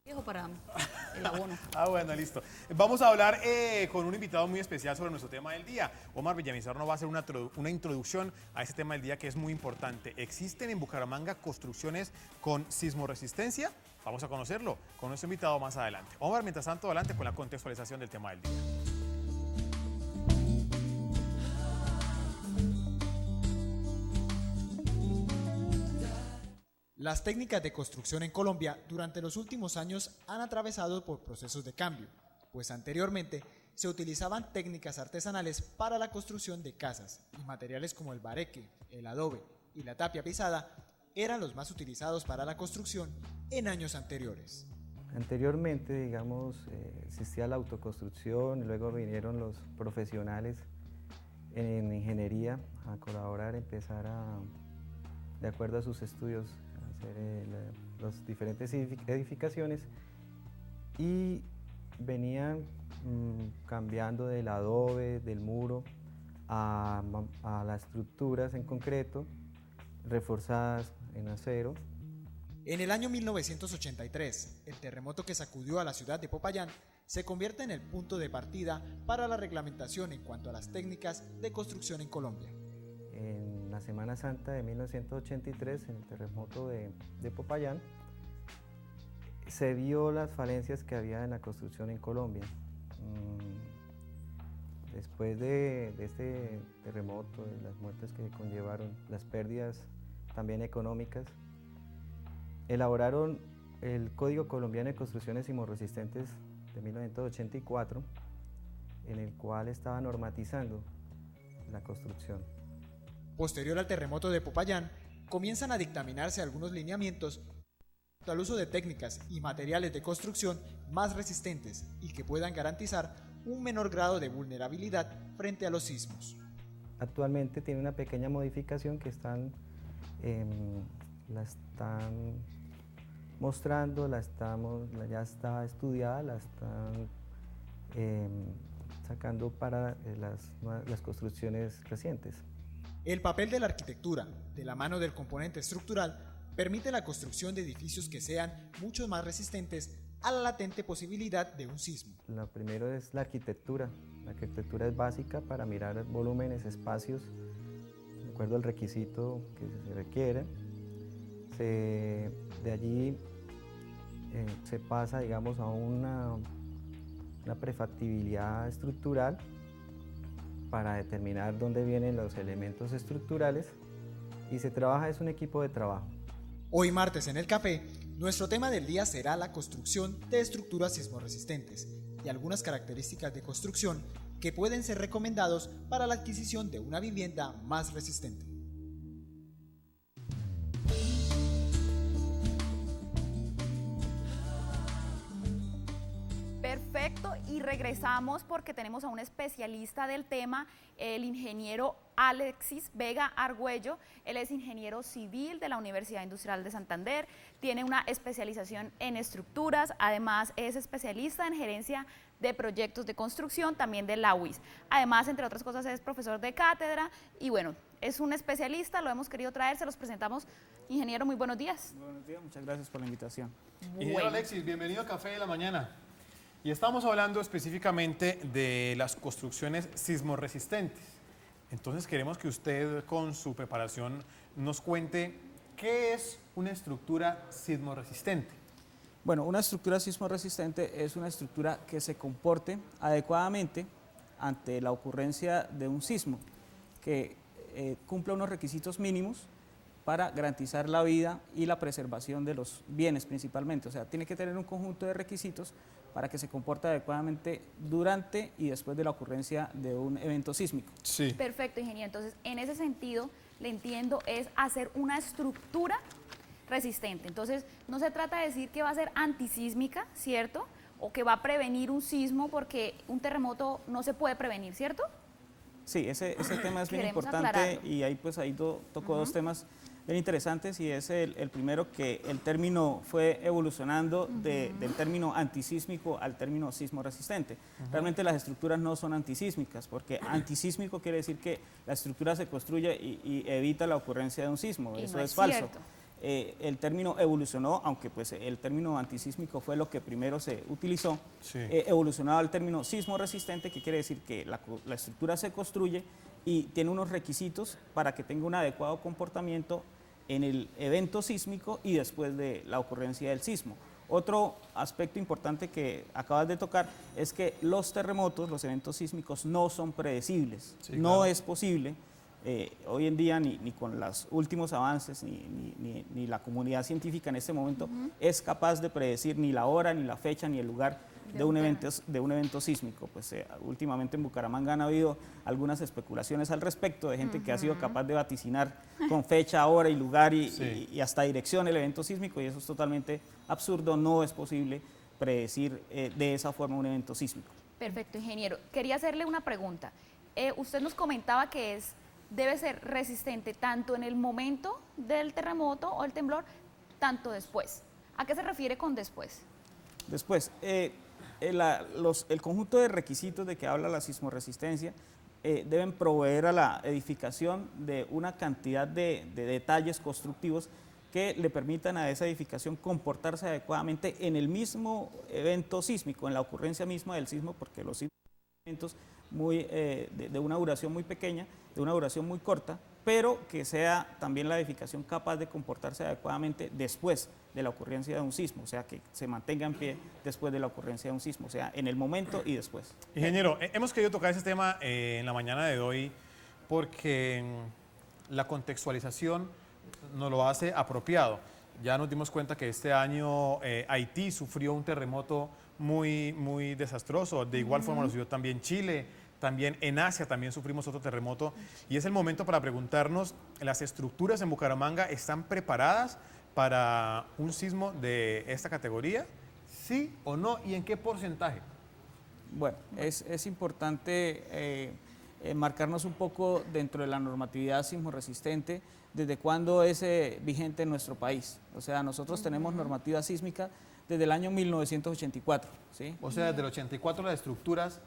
Viejo para el abono. Bueno, listo. Vamos a hablar con un invitado muy especial sobre nuestro tema del día. Omar Villamizar nos va a hacer una introducción a este tema del día que es muy importante. ¿Existen en Bucaramanga construcciones con sismoresistencia? Vamos a conocerlo con nuestro invitado más adelante. Omar, mientras tanto, adelante con la contextualización del tema del día. Las técnicas de construcción en Colombia durante los últimos años han atravesado por procesos de cambio, pues anteriormente se utilizaban técnicas artesanales para la construcción de casas y materiales como el bareque, el adobe y la tapia pisada eran los más utilizados para la construcción en años anteriores. Anteriormente, digamos, existía la autoconstrucción y luego vinieron los profesionales en ingeniería a colaborar, de acuerdo a sus estudios, hacer las diferentes edificaciones y venían cambiando del adobe, del muro, a las estructuras en concreto, reforzadas en acero. En el año 1983, el terremoto que sacudió a la ciudad de Popayán se convierte en el punto de partida para la reglamentación en cuanto a las técnicas de construcción en Colombia. En la Semana Santa de 1983, en el terremoto de Popayán, se vio las falencias que había en la construcción en Colombia. Después de este terremoto, de las muertes que conllevaron, las pérdidas también económicas, elaboraron el Código Colombiano de Construcciones Sismorresistentes de 1984, en el cual estaba normatizando la construcción. Posterior al terremoto de Popayán, comienzan a dictaminarse algunos lineamientos al uso de técnicas y materiales de construcción más resistentes y que puedan garantizar un menor grado de vulnerabilidad frente a los sismos. Actualmente tiene una pequeña modificación que la están mostrando, ya está estudiada, la están sacando para las construcciones recientes. El papel de la arquitectura, de la mano del componente estructural, permite la construcción de edificios que sean mucho más resistentes a la latente posibilidad de un sismo. Lo primero es la arquitectura. La arquitectura es básica para mirar volúmenes, espacios, de acuerdo al requisito que se requiere. De allí se pasa, digamos, a una prefactibilidad estructural para determinar dónde vienen los elementos estructurales y se trabaja, es un equipo de trabajo. Hoy martes en el café, nuestro tema del día será la construcción de estructuras sismorresistentes y algunas características de construcción que pueden ser recomendados para la adquisición de una vivienda más resistente. Perfecto, y regresamos porque tenemos a un especialista del tema, el ingeniero Alexis Vega Argüello. Él es ingeniero civil de la Universidad Industrial de Santander, tiene una especialización en estructuras, además es especialista en gerencia de proyectos de construcción, también de la UIS. Además, entre otras cosas, es profesor de cátedra y bueno, es un especialista, lo hemos querido traer, se los presentamos. Ingeniero, muy buenos días. Buenos días, muchas gracias por la invitación. Ingeniero Alexis, bienvenido a Café de la Mañana. Y estamos hablando específicamente de las construcciones sismorresistentes. Entonces queremos que usted con su preparación nos cuente qué es una estructura sismorresistente. Bueno, una estructura sismorresistente es una estructura que se comporte adecuadamente ante la ocurrencia de un sismo, que cumpla unos requisitos mínimos para garantizar la vida y la preservación de los bienes principalmente. O sea, tiene que tener un conjunto de requisitos para que se comporte adecuadamente durante y después de la ocurrencia de un evento sísmico. Sí. Perfecto, ingeniero. Entonces, en ese sentido, le entiendo, es hacer una estructura resistente. Entonces, no se trata de decir que va a ser antisísmica, ¿cierto? O que va a prevenir un sismo, porque un terremoto no se puede prevenir, ¿cierto? Sí, ese tema es bien Queremos importante aclararlo. y ahí tocó dos temas bien interesantes, y es el primero, que el término fue evolucionando del término antisísmico al término sismorresistente. Realmente las estructuras no son antisísmicas, porque antisísmico quiere decir que la estructura se construye y evita la ocurrencia de un sismo. Y Eso no es es falso. cierto. el término evolucionó, aunque pues el término antisísmico fue lo que primero se utilizó, Sí. evolucionó al término sismo resistente, que quiere decir que la estructura se construye y tiene unos requisitos para que tenga un adecuado comportamiento en el evento sísmico y después de la ocurrencia del sismo. Otro aspecto importante que acabas de tocar es que los terremotos, los eventos sísmicos no son predecibles. Sí, no claro. es posible hoy en día ni con los últimos avances ni la comunidad científica en este momento es capaz de predecir ni la hora, ni la fecha, ni el lugar de un evento sísmico. Pues últimamente en Bucaramanga han habido algunas especulaciones al respecto de gente que ha sido capaz de vaticinar con fecha, hora y lugar Sí. y hasta dirección el evento sísmico, y eso es totalmente absurdo. No es posible predecir de esa forma un evento sísmico. Perfecto, ingeniero. Quería hacerle una pregunta. Usted nos comentaba que debe ser resistente tanto en el momento del terremoto o el temblor, tanto después. ¿A qué se refiere con después? Después, el conjunto de requisitos de que habla la sismoresistencia deben proveer a la edificación de una cantidad de detalles constructivos que le permitan a esa edificación comportarse adecuadamente en el mismo evento sísmico, en la ocurrencia misma del sismo, porque los sismos son eventos de una duración muy pequeña, de una duración muy corta, pero que sea también la edificación capaz de comportarse adecuadamente después de la ocurrencia de un sismo, o sea, que se mantenga en pie después de la ocurrencia de un sismo, o sea, en el momento y después. Ingeniero, hemos querido tocar ese tema en la mañana de hoy porque la contextualización nos lo hace apropiado. Ya nos dimos cuenta que este año Haití sufrió un terremoto muy desastroso, de igual forma lo sufrió también Chile, también en Asia también sufrimos otro terremoto, y es el momento para preguntarnos, ¿las estructuras en Bucaramanga están preparadas para un sismo de esta categoría? ¿Sí o no? ¿Y en qué porcentaje? Bueno, es importante marcarnos un poco dentro de la normatividad sismoresistente, desde cuándo es vigente en nuestro país. O sea, nosotros tenemos normativa sísmica desde el año 1984, ¿sí? O sea, desde el 84 las estructuras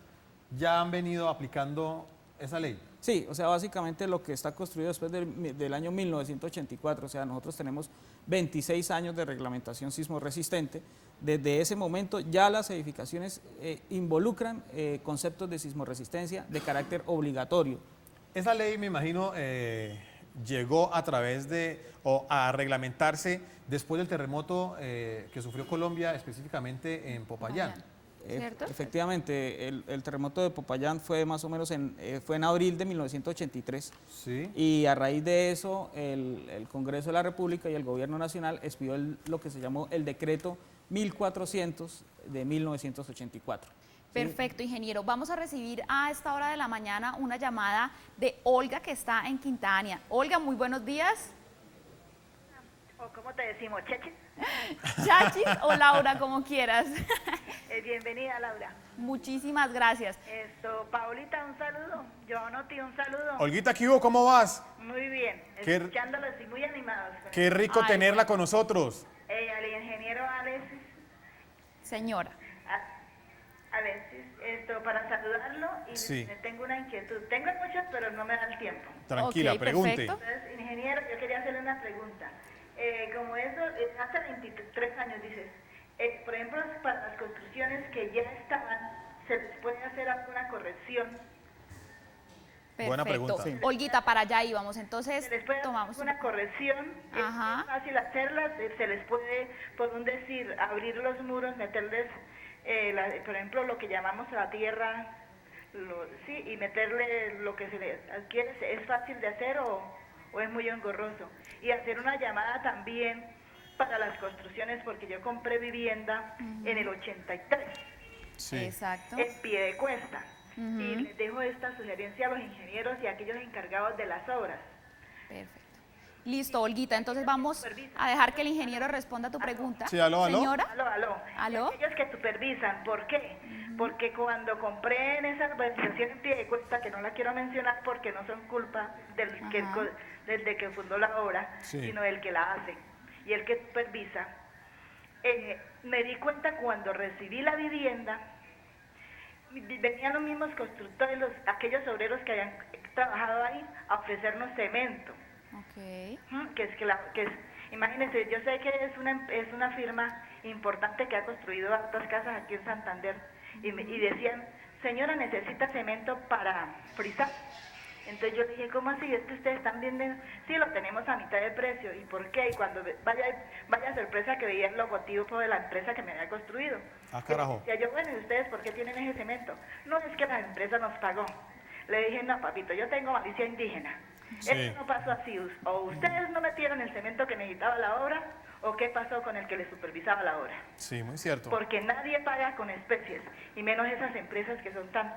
ya han venido aplicando esa ley. Sí, o sea, básicamente lo que está construido después del año 1984, o sea, nosotros tenemos 26 años de reglamentación sismorresistente. Desde ese momento ya las edificaciones involucran conceptos de sismoresistencia de carácter obligatorio. Esa ley, me imagino, llegó a través o a reglamentarse después del terremoto que sufrió Colombia, específicamente en Popayán. ¿Cierto? Efectivamente, el terremoto de Popayán fue más o menos fue en abril de 1983. Sí. Y a raíz de eso, el Congreso de la República y el Gobierno Nacional expidió lo que se llamó el decreto 1400 de 1984. Perfecto, ingeniero. Vamos a recibir a esta hora de la mañana una llamada de Olga, que está en Quintanilla. Olga, muy buenos días. ¿O cómo te decimos, Chechi? Chachis o Laura, como quieras. Bienvenida, Laura. Muchísimas gracias. Paulita, un saludo. Yo Noti, un saludo. Olguita, ¿qué hubo? ¿Cómo vas? Muy bien, Qué- escuchándolos y muy animados. Qué rico Ay, tenerla con nosotros. Al ingeniero Alexis, Señora. Alexis, para saludarlo y Sí. tengo una inquietud. Tengo muchas, pero no me da el tiempo. Tranquila, Ok, pregunte. perfecto. Entonces, ingeniero, yo quería hacerle una pregunta. Como eso, hace 23 años dices, por ejemplo, para las construcciones que ya estaban, ¿se les puede hacer alguna corrección? Buena Perfecto. pregunta. Sí. Olguita, para allá íbamos. Entonces, Se les puede tomamos. hacer una corrección, Ajá. es fácil hacerlas, se les puede, por un decir, abrir los muros, meterles, por ejemplo, lo que llamamos a la tierra, sí, y meterle lo que se le adquiere, ¿es fácil de hacer o es muy engorroso? Y hacer una llamada también para las construcciones, porque yo compré vivienda en el 83, Sí. Exacto. en pie de cuesta. Y les dejo esta sugerencia a los ingenieros y a aquellos encargados de las obras. Perfecto. Listo, Olguita. Entonces vamos a dejar que el ingeniero responda a tu pregunta. Sí, aló. Señora. Aló. ¿Aló? Y aquellos que supervisan, ¿por qué? Porque cuando compré en esa urbanización en pie de cuesta, que no la quiero mencionar porque no son culpa del de que fundó la obra, Sí. sino del que la hace y el que supervisa, me di cuenta cuando recibí la vivienda, venían los mismos constructores, aquellos obreros que habían trabajado ahí, a ofrecernos cemento. Ok. Ujú, Imagínense, yo sé que es una firma importante que ha construido hartas casas aquí en Santander y decían, señora, necesita cemento para frizar. Entonces yo le dije, ¿cómo así? Es que ustedes están vendiendo, sí, lo tenemos a mitad de precio. ¿Y por qué? Y cuando vaya sorpresa que veía el logotipo de la empresa que me había construido. Ah, carajo. Decía yo, bueno, ¿y ustedes por qué tienen ese cemento? No, es que la empresa nos pagó. Le dije, no, papito, yo tengo malicia indígena. Sí. Eso no pasó así. O ustedes no metieron el cemento que necesitaba la obra, o qué pasó con el que le supervisaba la obra. Sí, muy cierto. Porque nadie paga con especies, y menos esas empresas que son tan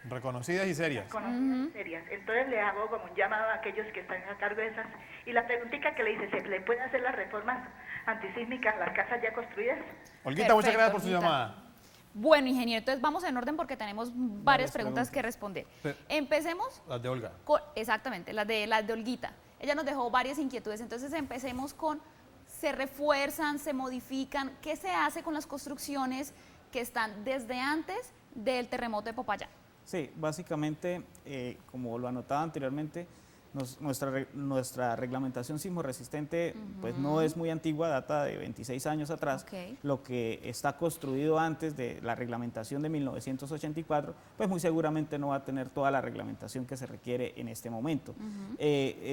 Reconocidas y serias. conocidas, serias. Entonces le hago como un llamado a aquellos que están a cargo de esas. Y la preguntita que le hice, ¿se le pueden hacer las reformas antisísmicas a las casas ya construidas? Olguita, muchas Perfecto, gracias por su Olguita. llamada. Bueno, ingeniero, entonces vamos en orden porque tenemos varias preguntas preguntas. que responder. Pero- Empecemos Las de Olga. exactamente, las de Olguita. Ella nos dejó varias inquietudes, entonces empecemos con, ¿se refuerzan, se modifican? ¿Qué se hace con las construcciones que están desde antes del terremoto de Popayán? Sí, básicamente, como lo anotaba anteriormente, nuestra reglamentación sismo resistente pues no es muy antigua, data de 26 años atrás. Ok. Lo que está construido antes de la reglamentación de 1984, pues muy seguramente no va a tener toda la reglamentación que se requiere en este momento.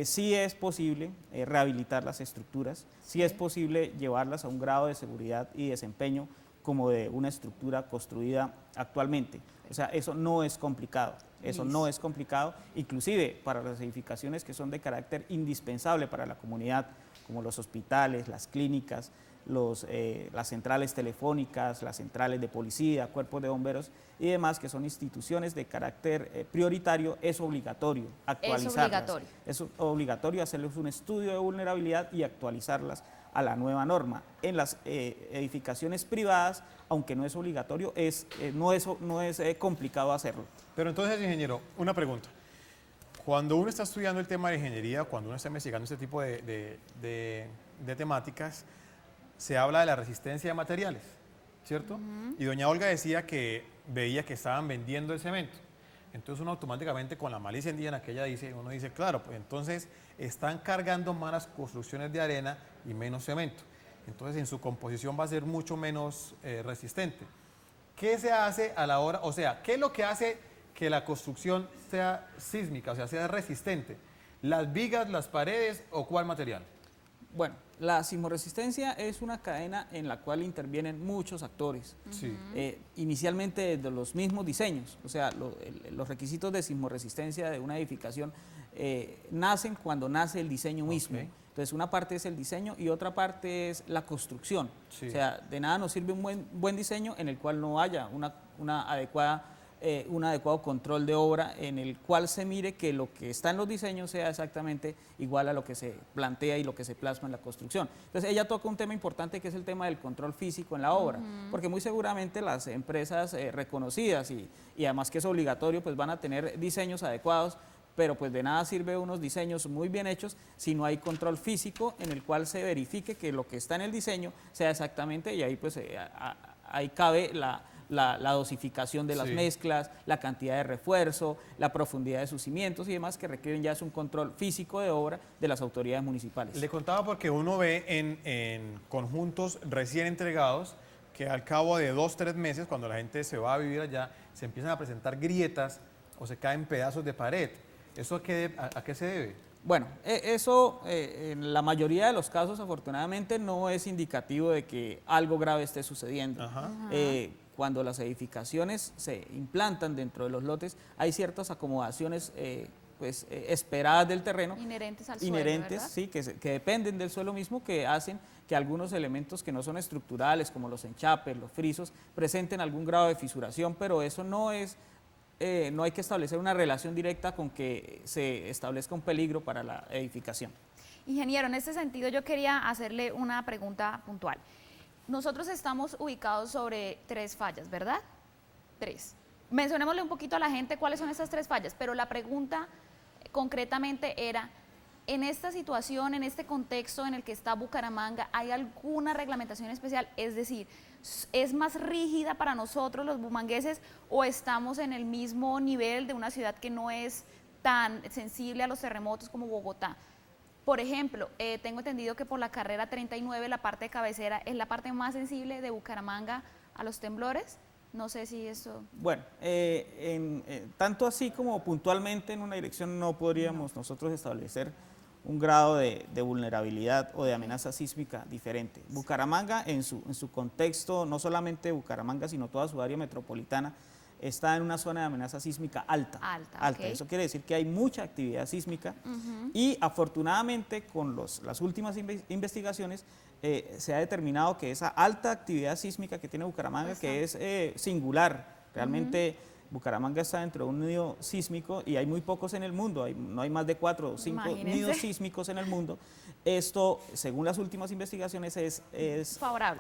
Sí es posible rehabilitar las estructuras, sí es posible llevarlas a un grado de seguridad y desempeño como de una estructura construida actualmente. O sea, eso no es complicado, eso no es complicado, inclusive para las edificaciones que son de carácter indispensable para la comunidad, como los hospitales, las clínicas, las centrales telefónicas, las centrales de policía, cuerpos de bomberos y demás, que son instituciones de carácter prioritario, es obligatorio actualizarlas. obligatorio. Es obligatorio hacerles un estudio de vulnerabilidad y actualizarlas a la nueva norma. En las edificaciones privadas, aunque no es obligatorio, no es complicado hacerlo. Pero entonces, ingeniero, una pregunta. Cuando uno está estudiando el tema de ingeniería, cuando uno está investigando este tipo de temáticas, se habla de la resistencia de materiales, ¿cierto? Y doña Olga decía que veía que estaban vendiendo el cemento. Entonces uno automáticamente con la malicia indígena que ella dice, uno dice, claro, pues entonces están cargando más las construcciones de arena y menos cemento. Entonces en su composición va a ser mucho menos resistente. ¿Qué se hace a la hora, o sea, qué es lo que hace que la construcción sea sísmica, o sea, sea resistente? ¿Las vigas, las paredes o cuál material? Bueno, la sismoresistencia es una cadena en la cual intervienen muchos actores. Sí. Inicialmente desde los mismos diseños, o sea, los requisitos de sismoresistencia de una edificación nacen cuando nace el diseño mismo. Ok. Entonces, una parte es el diseño y otra parte es la construcción. Sí. O sea, de nada nos sirve un buen diseño en el cual no haya un adecuado control de obra, en el cual se mire que lo que está en los diseños sea exactamente igual a lo que se plantea y lo que se plasma en la construcción. Entonces ella toca un tema importante que es el tema del control físico en la obra, porque muy seguramente las empresas reconocidas y además que es obligatorio, pues van a tener diseños adecuados, pero pues de nada sirve unos diseños muy bien hechos si no hay control físico en el cual se verifique que lo que está en el diseño sea exactamente, y ahí pues ahí cabe la dosificación de las Sí. mezclas, la cantidad de refuerzo, la profundidad de sus cimientos y demás que requieren ya es un control físico de obra de las autoridades municipales. Le contaba porque uno ve en conjuntos recién entregados que al cabo de 2-3 meses, cuando la gente se va a vivir allá, se empiezan a presentar grietas o se caen pedazos de pared. ¿Eso a qué se debe? Bueno, eso en la mayoría de los casos afortunadamente no es indicativo de que algo grave esté sucediendo. Ajá. Cuando las edificaciones se implantan dentro de los lotes, hay ciertas acomodaciones esperadas del terreno. Inherentes al suelo, Inherentes, ¿verdad? sí, que dependen del suelo mismo, que hacen que algunos elementos que no son estructurales, como los enchapes, los frisos, presenten algún grado de fisuración, pero eso no es... no hay que establecer una relación directa con que se establezca un peligro para la edificación. Ingeniero, en este sentido yo quería hacerle una pregunta puntual. Nosotros estamos ubicados sobre 3 fallas, ¿verdad? 3. Mencionémosle un poquito a la gente cuáles son esas 3 fallas, pero la pregunta concretamente era, en esta situación, en este contexto en el que está Bucaramanga, ¿hay alguna reglamentación especial? Es decir, ¿es más rígida para nosotros los bumangueses o estamos en el mismo nivel de una ciudad que no es tan sensible a los terremotos como Bogotá? Por ejemplo, tengo entendido que por la carrera 39, la parte de cabecera es la parte más sensible de Bucaramanga a los temblores. No sé si eso... Bueno, tanto así como puntualmente en una dirección no podríamos nosotros establecer un grado de vulnerabilidad o de amenaza sísmica diferente. Bucaramanga en su contexto, no solamente Bucaramanga, sino toda su área metropolitana, está en una zona de amenaza sísmica alta. Alta. Eso quiere decir que hay mucha actividad sísmica y afortunadamente con las últimas investigaciones se ha determinado que esa alta actividad sísmica que tiene Bucaramanga, que es singular, realmente Bucaramanga está dentro de un nido sísmico y hay muy pocos en el mundo, no hay más de 4 o 5 nidos sísmicos en el mundo. Esto, según las últimas investigaciones, es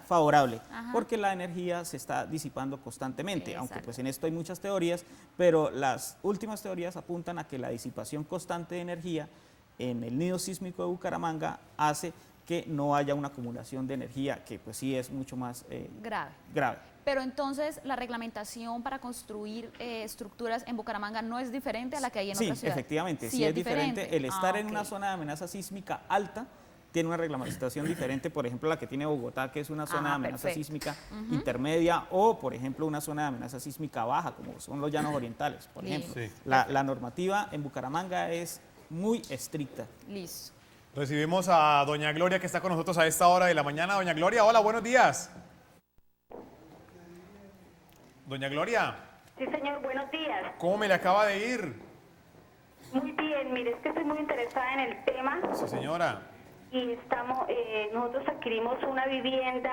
favorable porque la energía se está disipando constantemente, aunque pues en esto hay muchas teorías, pero las últimas teorías apuntan a que la disipación constante de energía en el nido sísmico de Bucaramanga hace que no haya una acumulación de energía, que pues sí es mucho más grave. Pero entonces, ¿la reglamentación para construir estructuras en Bucaramanga no es diferente a la que hay en otras ciudades? Sí, efectivamente, sí es diferente. El estar en una zona de amenaza sísmica alta tiene una reglamentación diferente, por ejemplo, la que tiene Bogotá, que es una zona de amenaza sísmica intermedia, o, por ejemplo, una zona de amenaza sísmica baja, como son los llanos orientales, por ejemplo. Sí. La normativa en Bucaramanga es muy estricta. Listo. Recibimos a doña Gloria, que está con nosotros a esta hora de la mañana. Doña Gloria, hola, buenos días. Doña Gloria. Sí, señor, buenos días. ¿Cómo me le acaba de ir? Muy bien, mire, es que estoy muy interesada en el tema. Sí, señora. Y nosotros adquirimos una vivienda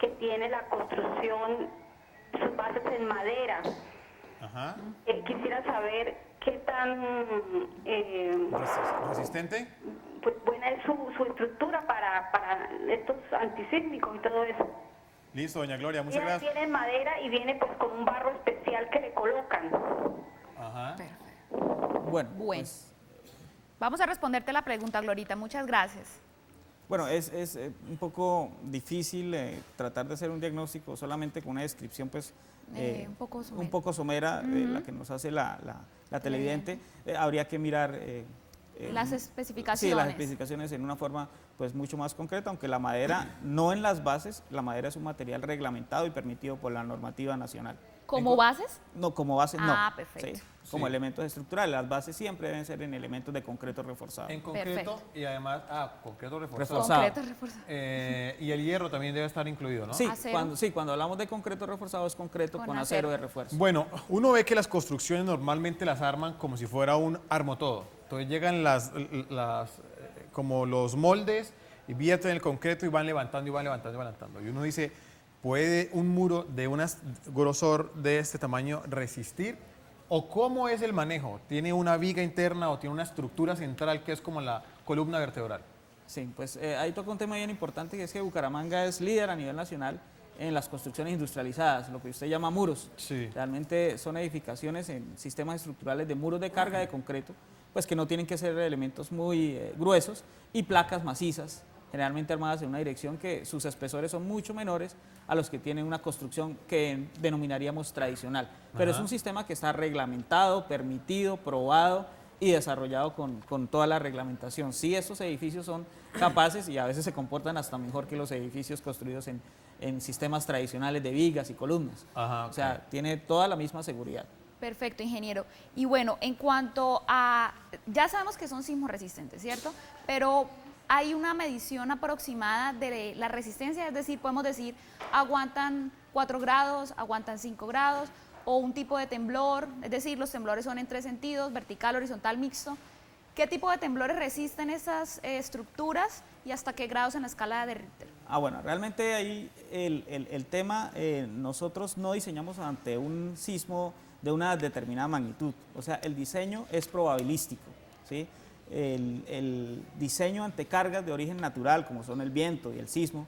que tiene la construcción, sus bases en madera. Ajá. Quisiera saber qué tan... ¿resistente? Pues buena es su estructura para estos antisísmicos y todo eso. Listo, doña Gloria, muchas gracias. Tiene madera y viene pues con un barro especial que le colocan. Ajá. Perfecto. Bueno. Pues, vamos a responderte la pregunta, Glorita. Muchas gracias. Bueno, es un poco difícil tratar de hacer un diagnóstico solamente con una descripción pues un poco somera de la que nos hace la televidente. Habría que mirar las especificaciones. Sí, las especificaciones en una forma pues mucho más concreta, aunque la madera, no en las bases, la madera es un material reglamentado y permitido por la normativa nacional. ¿Como bases? No, como bases no. Ah, perfecto. ¿Sí? Como elementos estructurales. Las bases siempre deben ser en elementos de concreto reforzado. En concreto y además, concreto reforzado. Concreto reforzado. Y el hierro también debe estar incluido, ¿no? Sí, cuando hablamos de concreto reforzado es concreto con acero de refuerzo. Bueno, uno ve que las construcciones normalmente las arman como si fuera un armotodo. Entonces llegan como los moldes y vierten el concreto y van levantando y van levantando y van levantando. Y uno dice, ¿puede un muro de un grosor de este tamaño resistir? ¿O cómo es el manejo? ¿Tiene una viga interna o tiene una estructura central que es como la columna vertebral? Sí, pues ahí toca un tema bien importante, que es que Bucaramanga es líder a nivel nacional en las construcciones industrializadas, lo que usted llama muros. Sí. Realmente son edificaciones en sistemas estructurales de muros de carga de concreto, pues que no tienen que ser elementos muy gruesos, y placas macizas, generalmente armadas en una dirección que sus espesores son mucho menores a los que tienen una construcción que denominaríamos tradicional. Pero es un sistema que está reglamentado, permitido, probado y desarrollado con toda la reglamentación. Sí, estos edificios son capaces y a veces se comportan hasta mejor que los edificios construidos en sistemas tradicionales de vigas y columnas. O sea, tiene toda la misma seguridad. Perfecto, ingeniero. Y bueno, en cuanto a... Ya sabemos que son sismos resistentes, ¿cierto? Pero hay una medición aproximada de la resistencia, es decir, podemos decir, aguantan 4 grados, aguantan 5 grados, o un tipo de temblor, es decir, los temblores son en 3 sentidos, vertical, horizontal, mixto. ¿Qué tipo de temblores resisten esas estructuras y hasta qué grados en la escala de Richter? Bueno, realmente ahí el tema, nosotros no diseñamos ante un sismo de una determinada magnitud, o sea, el diseño es probabilístico, ¿sí? El diseño ante cargas de origen natural, como son el viento y el sismo,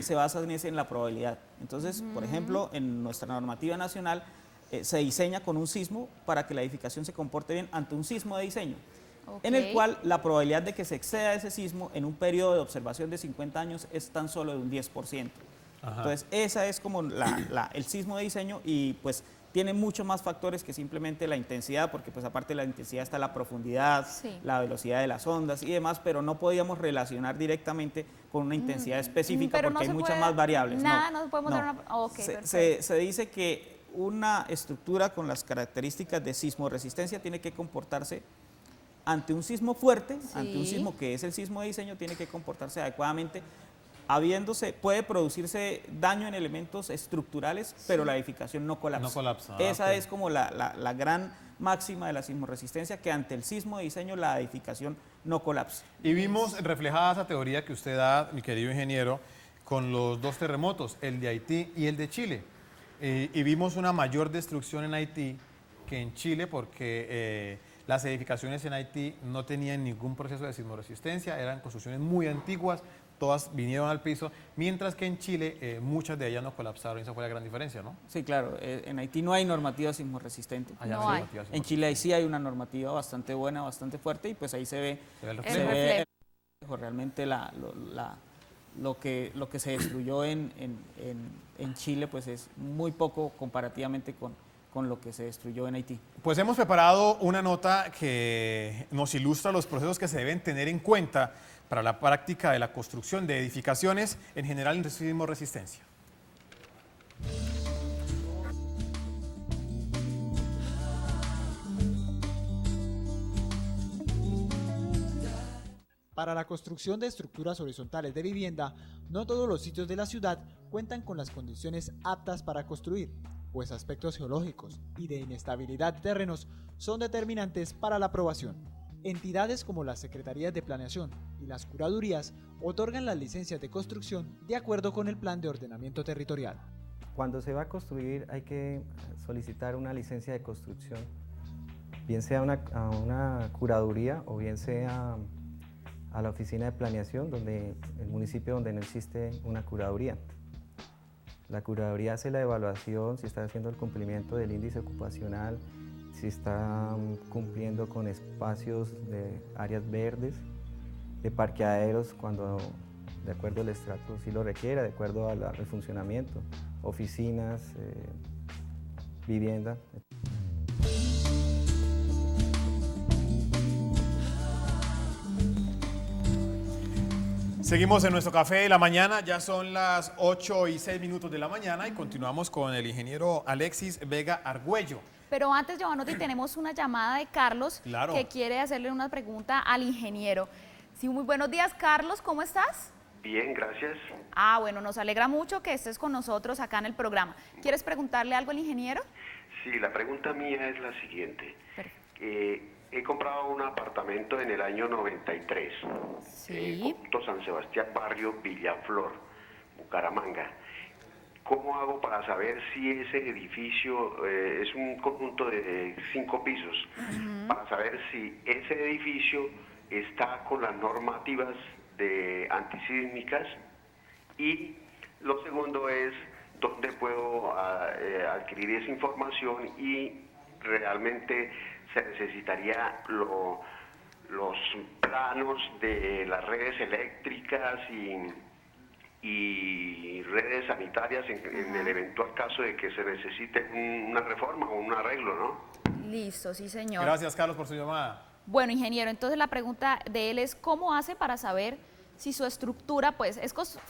se basa en la probabilidad. Entonces, por ejemplo, en nuestra normativa nacional se diseña con un sismo para que la edificación se comporte bien ante un sismo de diseño, en el cual la probabilidad de que se exceda ese sismo en un periodo de observación de 50 años es tan solo de un 10%. Entonces, esa es como el sismo de diseño y pues tiene muchos más factores que simplemente la intensidad, porque pues aparte de la intensidad está la profundidad, Sí. la velocidad de las ondas y demás, pero no podíamos relacionar directamente con una intensidad específica Pero no porque hay se muchas puede- más variables. nada, no podemos dar una- ok, se, perfecto. se dice que una estructura con las características de sismoresistencia tiene que comportarse ante un sismo fuerte, ante un Sí. sismo que es el sismo de diseño, tiene que comportarse adecuadamente. Puede producirse daño en elementos estructurales, pero la edificación no colapsa. No colapsa, Esa ok. es como la gran máxima de la sismoresistencia, que ante el sismo de diseño la edificación no colapsa. Y vimos reflejada esa teoría que usted da, mi querido ingeniero, con los dos terremotos, el de Haití y el de Chile. Y vimos una mayor destrucción en Haití que en Chile porque las edificaciones en Haití no tenían ningún proceso de sismoresistencia, eran construcciones muy antiguas, todas vinieron al piso, mientras que en Chile muchas de ellas no colapsaron, esa fue la gran diferencia, ¿no? Sí, claro, en Haití no hay normativa sismorresistente. Allá No sí, hay. Matías, En Chile ahí sí hay una normativa bastante buena, bastante fuerte, y pues ahí se ve, se ve el El reflejo. reflejo. realmente lo que se destruyó en Chile pues es muy poco comparativamente con lo que se destruyó en Haití. Pues hemos preparado una nota que nos ilustra los procesos que se deben tener en cuenta para la práctica de la construcción de edificaciones en general en sismoresistencia. Para la construcción de estructuras horizontales de vivienda, no todos los sitios de la ciudad cuentan con las condiciones aptas para construir, pues aspectos geológicos y de inestabilidad de terrenos son determinantes para la aprobación. Entidades como las Secretarías de Planeación y las Curadurías otorgan las licencias de construcción de acuerdo con el Plan de Ordenamiento Territorial. Cuando se va a construir hay que solicitar una licencia de construcción, bien sea a una curaduría o bien sea a la oficina de planeación, donde el municipio donde no existe una curaduría. La curaduría hace la evaluación, si está haciendo el cumplimiento del índice ocupacional, si está cumpliendo con espacios de áreas verdes, de parqueaderos cuando de acuerdo al estrato sí lo requiera, de acuerdo al funcionamiento, oficinas, vivienda. Seguimos en nuestro café de la mañana, ya son las 8:06 de la mañana y continuamos con el ingeniero Alexis Vega Argüello. Pero antes, Giovanotti, tenemos una llamada de Carlos Claro. que quiere hacerle una pregunta al ingeniero. Sí, muy buenos días, Carlos, ¿cómo estás? Bien, gracias. Ah, bueno, nos alegra mucho que estés con nosotros acá en el programa. ¿Quieres preguntarle algo al ingeniero? Sí, la pregunta mía es la siguiente. Perfecto. He comprado un apartamento en el año 93, Sí. Conjunto San Sebastián, barrio Villaflor, Bucaramanga. ¿Cómo hago para saber si ese edificio es un conjunto de 5 pisos? Para saber si ese edificio está con las normativas de antisísmicas. Y lo segundo es dónde puedo adquirir esa información, y realmente se necesitaría los planos de las redes eléctricas y redes sanitarias en el eventual caso de que se necesite una reforma o un arreglo, ¿no? Listo, sí, señor. Gracias, Carlos, por su llamada. Bueno, ingeniero, entonces la pregunta de él es ¿cómo hace para saber si su estructura pues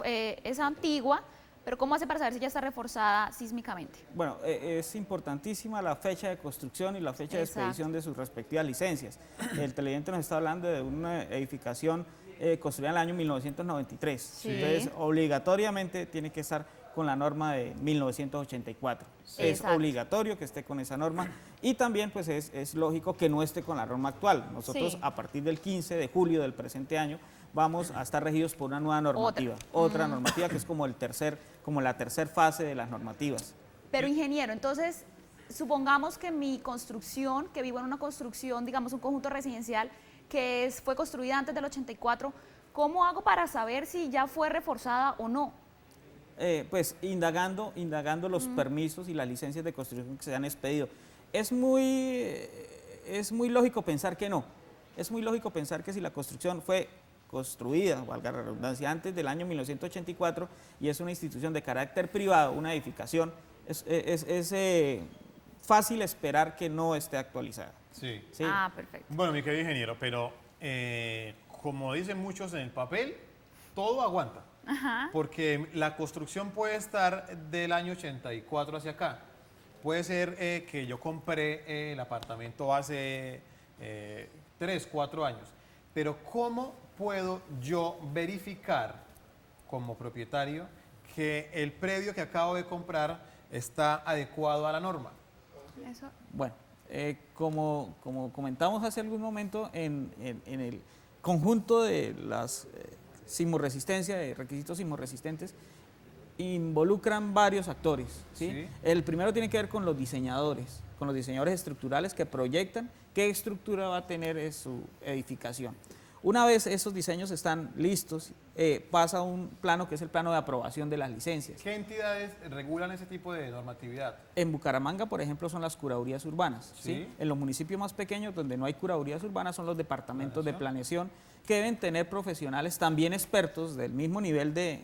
es antigua, pero cómo hace para saber si ya está reforzada sísmicamente? Bueno, es importantísima la fecha de construcción y la fecha de Exacto. expedición de sus respectivas licencias. El televidente nos está hablando de una edificación construida en el año 1993. Sí. Entonces, obligatoriamente tiene que estar con la norma de 1984. Es Exacto. obligatorio que esté con esa norma, y también pues es lógico que no esté con la norma actual. Nosotros Sí. a partir del 15 de julio del presente año vamos a estar regidos por una nueva normativa. Otra normativa que es como la tercera fase de las normativas. Pero ingeniero, entonces supongamos que mi construcción, que vivo en una construcción, digamos un conjunto residencial que fue construida antes del 84, ¿cómo hago para saber si ya fue reforzada o no? Pues indagando los permisos y las licencias de construcción que se han expedido. Es muy lógico pensar que no. Es muy lógico pensar que si la construcción fue construida, valga la redundancia, antes del año 1984 y es una institución de carácter privado, una edificación, fácil esperar que no esté actualizada. Sí. ¿sí? Ah, perfecto. Bueno, mi querido ingeniero, pero como dicen muchos en el papel, todo aguanta. Ajá. Porque la construcción puede estar del año 84 hacia acá. Puede ser que yo compré el apartamento hace 3, 4 años. Pero ¿cómo puedo yo verificar como propietario que el predio que acabo de comprar está adecuado a la norma? Eso. Bueno, como comentamos hace algún momento, en el conjunto de las sismorresistencia, de requisitos sismorresistentes, involucran varios actores. ¿sí? Sí. El primero tiene que ver con los diseñadores estructurales que proyectan qué estructura va a tener su edificación. Una vez esos diseños están listos, pasa a un plano que es el plano de aprobación de las licencias. ¿Qué entidades regulan ese tipo de normatividad? En Bucaramanga, por ejemplo, son las curadurías urbanas. ¿sí? Sí. En los municipios más pequeños, donde no hay curadurías urbanas, son los departamentos de planeación, que deben tener profesionales también expertos del mismo nivel de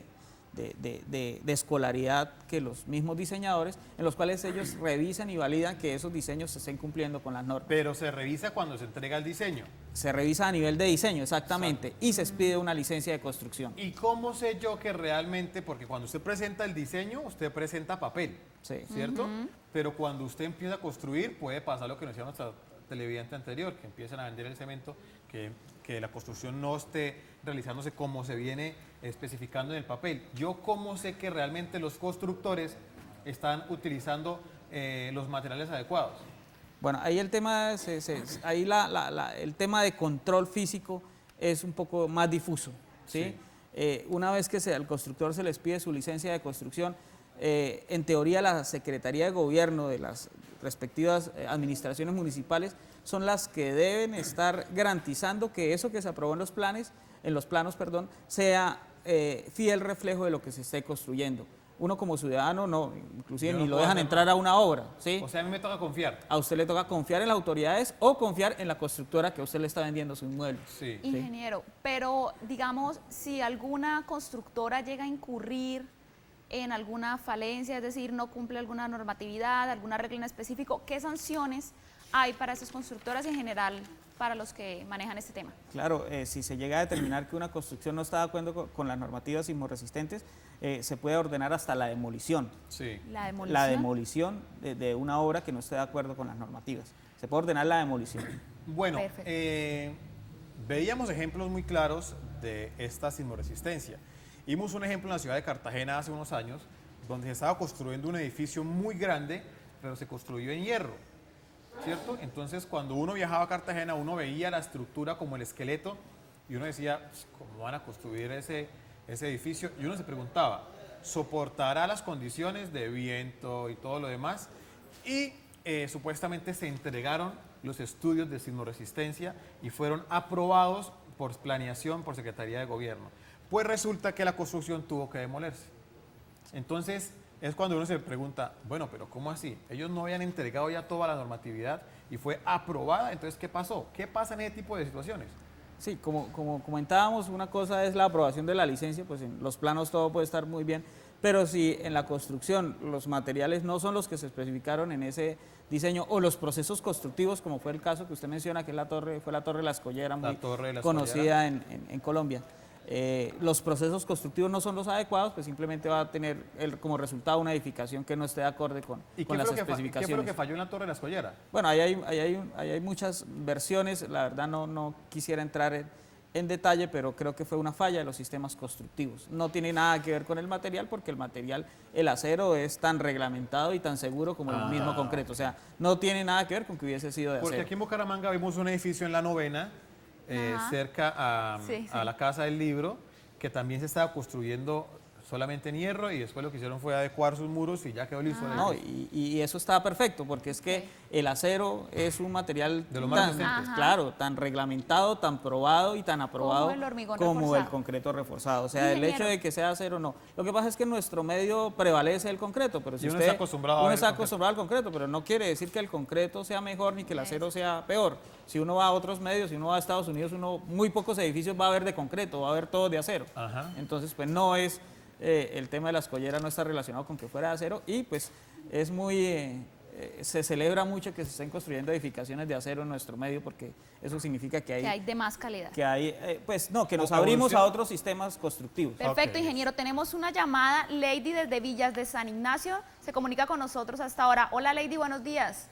escolaridad que los mismos diseñadores, en los cuales ellos revisan y validan que esos diseños se estén cumpliendo con las normas. Pero se revisa cuando se entrega el diseño. Se revisa a nivel de diseño, exactamente, y se expide una licencia de construcción. ¿Y cómo sé yo que realmente, porque cuando usted presenta el diseño, usted presenta papel, Sí. ¿cierto? Pero cuando usted empieza a construir, puede pasar lo que nos decía nuestra televidente anterior, que empiezan a vender el cemento, que la construcción no esté realizándose como se viene especificando en el papel. ¿Yo cómo sé que realmente los constructores están utilizando los materiales adecuados? Bueno, ahí el tema, el tema de control físico es un poco más difuso. ¿sí? Una vez que al constructor se les pide su licencia de construcción, en teoría la Secretaría de Gobierno de las respectivas administraciones municipales son las que deben estar garantizando que eso que se aprobó en los planos, sea fiel reflejo de lo que se esté construyendo. Uno como ciudadano no, inclusive Yo ni no lo puedo dejan hacer entrar a una obra. ¿sí? O sea, a mí me toca confiar. A usted le toca confiar en las autoridades o confiar en la constructora que a usted le está vendiendo su inmueble. Sí. Ingeniero, pero digamos, si alguna constructora llega a incurrir en alguna falencia, es decir, no cumple alguna normatividad, alguna regla en específico, ¿qué sanciones hay para esas constructoras y en general para los que manejan este tema? Claro, si se llega a determinar que una construcción no está de acuerdo con las normativas sismorresistentes, se puede ordenar hasta la demolición. Sí. La demolición. La demolición de una obra que no esté de acuerdo con las normativas. Se puede ordenar la demolición. Bueno, Perfecto. veíamos ejemplos muy claros de esta sismoresistencia. Vimos un ejemplo en la ciudad de Cartagena hace unos años, donde se estaba construyendo un edificio muy grande, pero se construyó en hierro, ¿cierto? Entonces, cuando uno viajaba a Cartagena, uno veía la estructura como el esqueleto y uno decía, ¿cómo van a construir ese edificio? Y uno se preguntaba, ¿soportará las condiciones de viento y todo lo demás? Y supuestamente se entregaron los estudios de sismoresistencia y fueron aprobados por planeación, por Secretaría de Gobierno. Pues resulta que la construcción tuvo que demolerse. Entonces, es cuando uno se pregunta, bueno, pero ¿cómo así? Ellos no habían entregado ya toda la normatividad y fue aprobada, entonces, ¿qué pasó? ¿Qué pasa en ese tipo de situaciones? Sí, como comentábamos, una cosa es la aprobación de la licencia, pues en los planos todo puede estar muy bien, pero si en la construcción los materiales no son los que se especificaron en ese diseño o los procesos constructivos, como fue el caso que usted menciona, que es la torre La Escollera, muy conocida en Colombia. Los procesos constructivos no son los adecuados, pues simplemente va a tener como resultado una edificación que no esté de acorde con las especificaciones. ¿Qué fue lo que falló en la Torre de la Escollera? Bueno, ahí hay muchas versiones, la verdad no quisiera entrar en detalle, pero creo que fue una falla de los sistemas constructivos. No tiene nada que ver con el material, porque el material, el acero, es tan reglamentado y tan seguro como el mismo concreto. O sea, no tiene nada que ver con que hubiese sido de acero. Porque aquí en Bucaramanga vimos un edificio en la Novena, cerca a la Casa del Libro, que también se estaba construyendo solamente en hierro y después lo que hicieron fue adecuar sus muros y ya quedó listo. No, y eso está perfecto, porque es que el acero es un material de lo más resistente. Claro, tan reglamentado, tan probado y tan aprobado como el hormigón como reforzado. el concreto reforzado. O sea, el hecho de que sea acero no. Lo que pasa es que en nuestro medio prevalece el concreto, pero si uno usted está acostumbrado al concreto, pero no quiere decir que el concreto sea mejor ni que el acero sea peor. Si uno va a otros medios, si uno va a Estados Unidos, muy pocos edificios va a haber de concreto, va a haber todos de acero. Entonces, pues no es... el tema de la escollera no está relacionado con que fuera de acero y pues es muy se celebra mucho que se estén construyendo edificaciones de acero en nuestro medio, porque eso significa que Que hay de más calidad. que nos abrimos a otros sistemas constructivos. Perfecto, Ok. ingeniero. Tenemos una llamada, Lady desde Villas de San Ignacio. Se comunica con nosotros hasta ahora. Hola, Lady, buenos días.